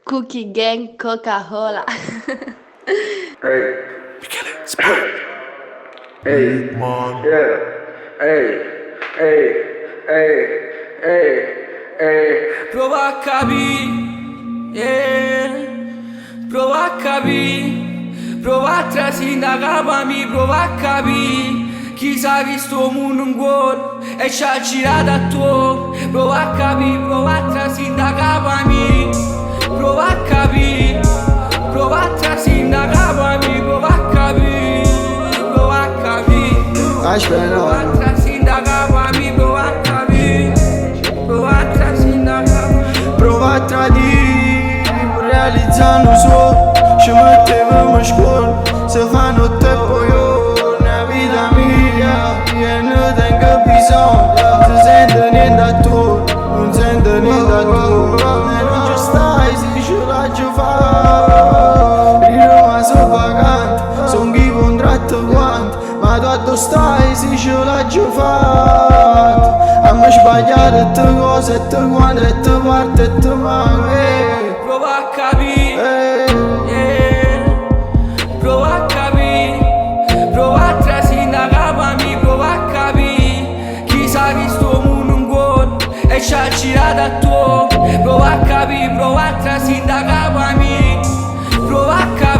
Cookie Gang Coca-Cola. Hey, Michele, spara. hey, Man. yeah, hey, hey, hey, hey, hey. Prova a capire, prova a capire, prova a trasì da capa mi, prova a capire. Chi sa che sto mondo un gol e ci ha girato a tuo. Prova a capire, prova a trasì da capa mi, prova a capire, prova a trasì da capa mi, prova a capire, prova a capire. Prova a trasì da capa mi, prova a capire, prova a trasì da capa. Prova a tradire, realizzando un sogno. Ci mettevamo a scuola, se fa notte e poi io, una vita mia, e non tengo bisogno. Non sento niente a tu, non sento niente a tu. E non ci stai, se ce la ci fa. Di Roma sono vagante, son chi contratto quanto. Ma tu a dove stai, se ce la ci fa. Abbiamo sbagliato te cose, e te quando, e te parte, e te manca. Prova a capire, prova a capire, prova a trasì da capa mi, prova a capire. Chi sa che sto mondo un gol e ci ha girato a tuo. Prova a capire, prova a trasì da capa mi, prova a capire.